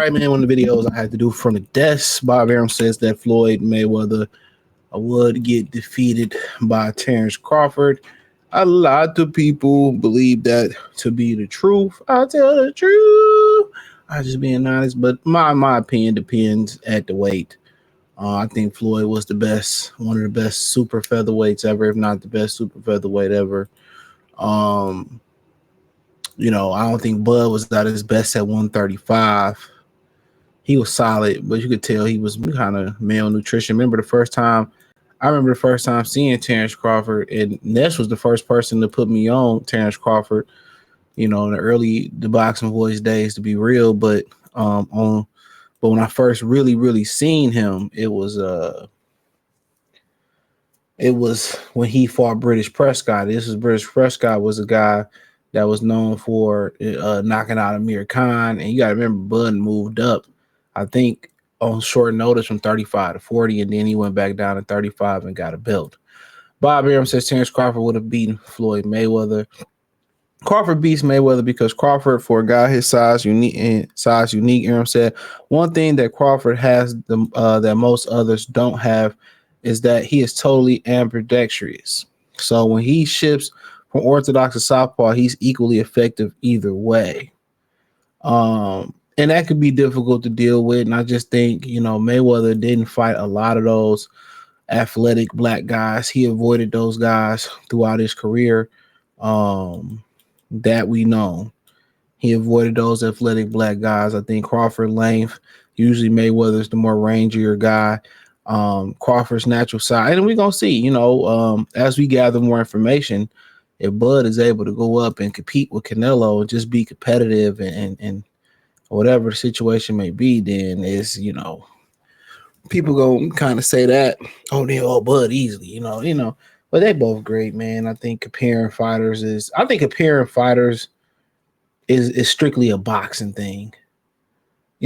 right, man. One of the videos I had to do from the desk. Bob Arum says that Floyd Mayweather would get defeated by Terence Crawford. A lot of people believe that to be the truth. I tell the truth. I just being honest, but my opinion depends at the weight. I think Floyd was the best, one of the best super featherweights ever, if not the best super featherweight ever. Um, I don't think Bud was at his best at 135. He was solid, but you could tell he was kind of malnutrition. I remember the first time seeing Terence Crawford, and Ness was the first person to put me on Terence Crawford, in the boxing voice days, to be real. But when I first really seen him, it was when he fought British Prescott. British Prescott was a guy that was known for knocking out Amir Khan, and you got to remember Bud moved up, I think, on short notice from 35 to 40, and then he went back down to 35 and got a belt. Bob Arum says Terence Crawford would have beaten Floyd Mayweather. Crawford beats Mayweather because Crawford, for a guy his size, unique. Arum said one thing that Crawford has that most others don't have is that he is totally ambidextrous. So when he shifts from orthodox to southpaw, he's equally effective either way. And that could be difficult to deal with. And I just think, Mayweather didn't fight a lot of those athletic black guys. He avoided those guys throughout his career. That we know. He avoided those athletic black guys. I think Crawford length, usually Mayweather's the more rangier guy. Crawford's natural side. And we're going to see, as we gather more information, if Bud is able to go up and compete with Canelo and just be competitive and whatever the situation may be, then it's, people go kind of say that, they all Bud easily, but they both great, man. I think comparing fighters is strictly a boxing thing.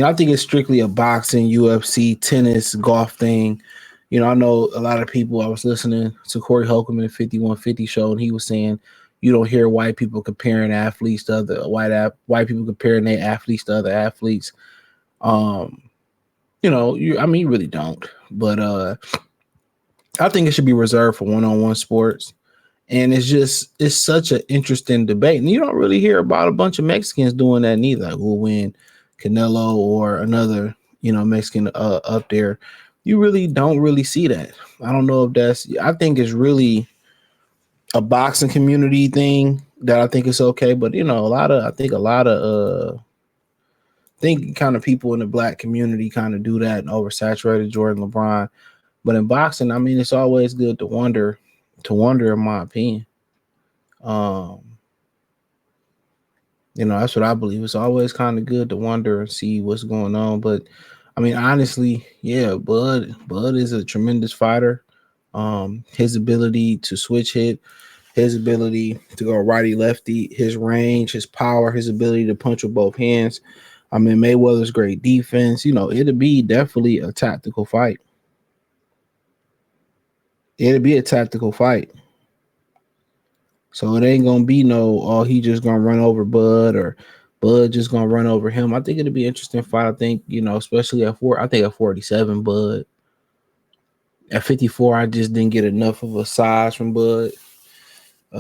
I think it's strictly a boxing, UFC, tennis, golf thing. I know a lot of people. I was listening to Corey Holcomb in the 5150 show, and he was saying you don't hear white people comparing athletes to other white people comparing their athletes to other athletes. You really don't. But I think it should be reserved for one-on-one sports. And it's such an interesting debate. And you don't really hear about a bunch of Mexicans doing that neither. Like, who'll win, Canelo or another, Mexican up there. You really don't really see that. I don't know if I think it's really a boxing community thing that I think is okay. But, I think kind of people in the black community kind of do that and oversaturated Jordan, LeBron. But in boxing, it's always good to wonder, in my opinion. That's what I believe. It's always kind of good to wonder and see what's going on. But honestly, yeah, Bud is a tremendous fighter. His ability to switch hit, his ability to go righty lefty, his range, his power, his ability to punch with both hands. Mayweather's great defense. It'll be definitely a tactical fight. It'll be a tactical fight. So it ain't gonna be he just gonna run over Bud or Bud just gonna run over him. I think it'll be an interesting fight. I think, especially at 47, Bud. At 54, I just didn't get enough of a size from Bud,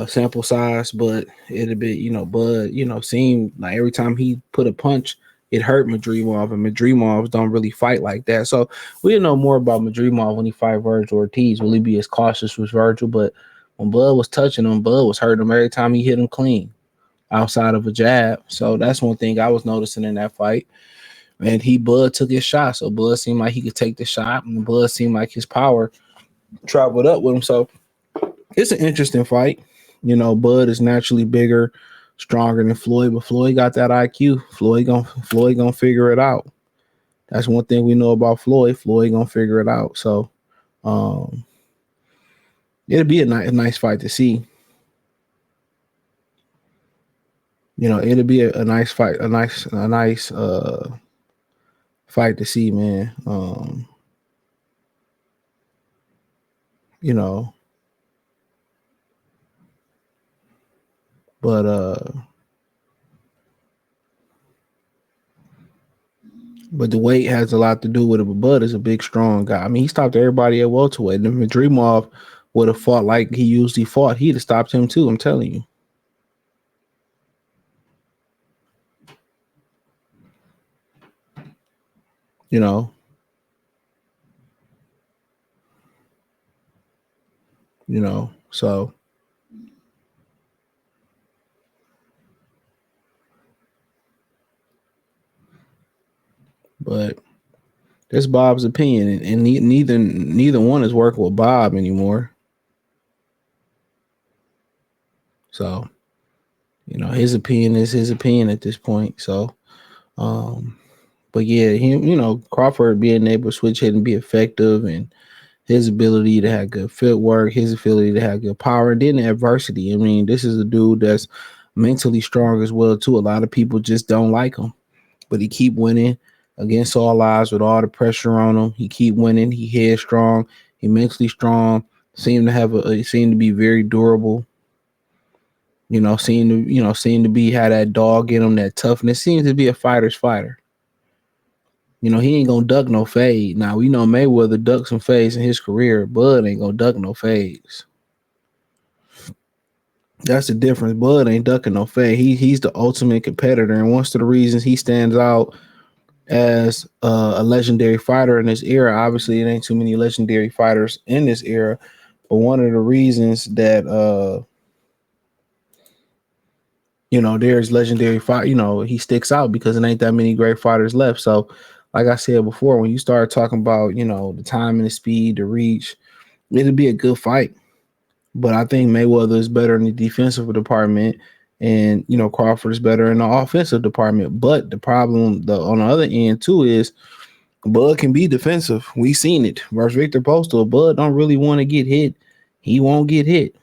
sample size, but it'll be, Bud, seemed like every time he put a punch, it hurt Madrimov, and Madrimovs don't really fight like that. So we'll know more about Madrimov when he fight Virgil Ortiz. Will he be as cautious with Virgil? But when Bud was touching him, Bud was hurting him every time he hit him clean outside of a jab. So that's one thing I was noticing in that fight. And Bud took his shot. So Bud seemed like he could take the shot, and Bud seemed like his power traveled up with him. So it's an interesting fight. Bud is naturally bigger, stronger than Floyd, but Floyd got that IQ. Floyd gonna figure it out. That's one thing we know about Floyd. Floyd gonna figure it out. So it'll be a nice fight to see. It'll be a nice fight, a nice fight to see, man. But But the weight has a lot to do with it. But Bud is a big, strong guy. I mean, he stopped everybody at welterweight. And if Dreamov would have fought like he usually fought, he'd have stopped him too. I'm telling you. You know, So, but that's Bob's opinion, and neither one is working with Bob anymore. So, his opinion is his opinion at this point. So, um, but yeah, him, Crawford being able to switch hit and be effective, and his ability to have good footwork, his ability to have good power, and then the adversity. I mean, this is a dude that's mentally strong as well too. A lot of people just don't like him, but he keep winning against all odds with all the pressure on him. He keep winning. He headstrong. He mentally strong. Seem to be very durable. Seem to be had that dog in him, that toughness. Seems to be a fighter's fighter. He ain't gonna duck no fade. Now we know Mayweather ducked some fades in his career. Bud ain't gonna duck no fades. That's the difference. Bud ain't ducking no fade. He's the ultimate competitor, and one of the reasons he stands out as a legendary fighter in this era. Obviously, it ain't too many legendary fighters in this era, but one of the reasons that there's legendary fight. He sticks out because it ain't that many great fighters left. So, like I said before, when you start talking about the time and the speed, the reach, it'll be a good fight. But I think Mayweather is better in the defensive department, and Crawford is better in the offensive department. But the problem, on the other end too, is Bud can be defensive. We seen it versus Victor Postal. Bud don't really want to get hit. He won't get hit.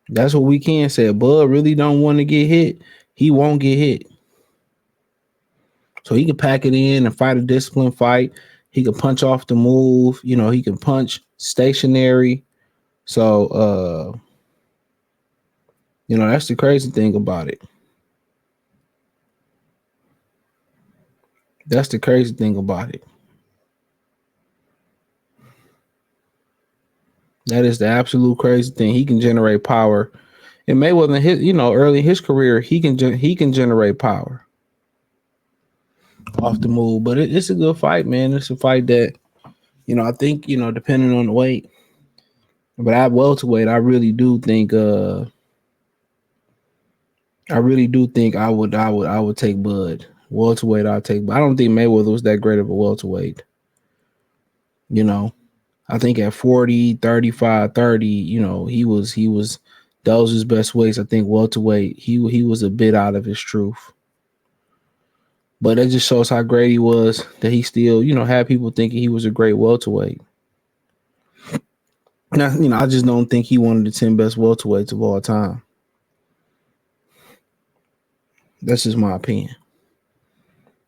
That's what we can say. Bud really don't want to get hit. He won't get hit. So he can pack it in and fight a disciplined fight. He can punch off the move. He can punch stationary. So that's the crazy thing about it. That's the crazy thing about it. That is the absolute crazy thing. He can generate power. And Mayweather, early in his career, he can generate power off the move. But it's a good fight, man. It's a fight that I think depending on the weight. But at welterweight, I really do think I would take Bud. Welterweight, I'll take. But I don't think Mayweather was that great of a welterweight. You know, I think at 40, 35, 30, he was those his best weights. I think welterweight, he was a bit out of his truth. But that just shows how great he was that he still, had people thinking he was a great welterweight. Now, I just don't think he one of the 10 best welterweights of all time. That's just my opinion.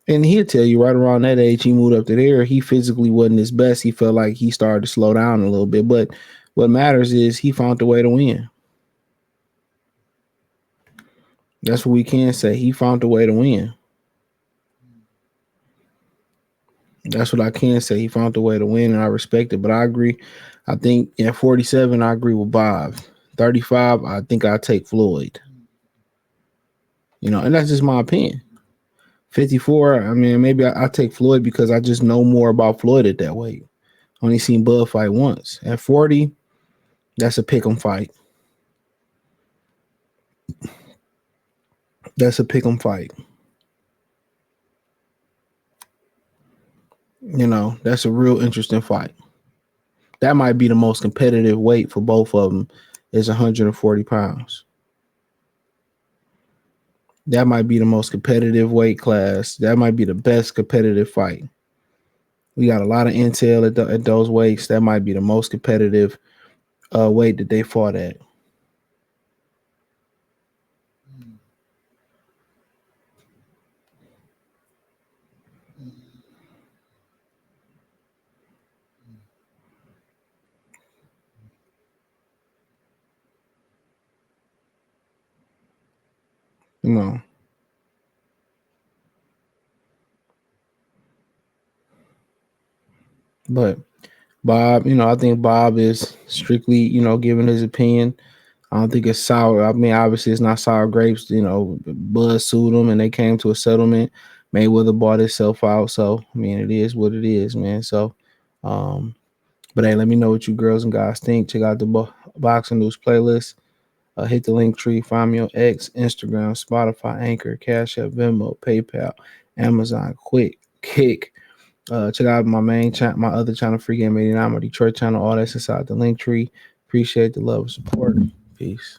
And he'll tell you right around that age, he moved up to there. He physically wasn't his best. He felt like he started to slow down a little bit. But what matters is he found a way to win. That's what we can say. He found a way to win. That's what I can say. He found a way to win, and I respect it. But I agree. I think at 47, I agree with Bob. 35, I think I take Floyd. And that's just my opinion. 54, I mean, maybe I take Floyd because I just know more about Floyd at that weight. Only seen Bud fight once. At 40, that's a pick 'em fight. That's a pick 'em fight. That's a real interesting fight. That might be the most competitive weight for both of them is 140 pounds. That might be the most competitive weight class. That might be the best competitive fight. We got a lot of intel at those weights. That might be the most competitive weight that they fought at. You know, But Bob, I think Bob is strictly, giving his opinion. I don't think it's sour. I mean, obviously it's not sour grapes. Bud sued him and they came to a settlement. Mayweather bought himself out. So I mean, it is what it is, man. So, um, but hey, let me know what you girls and guys think. Check out the boxing news playlist. Hit the link tree. Find me on X, Instagram, Spotify, Anchor, Cash App, Venmo, PayPal, Amazon, Quick, Kick. Check out my main channel, my other channel, Free Game 89, my Detroit channel. All that's inside the link tree. Appreciate the love and support. Peace.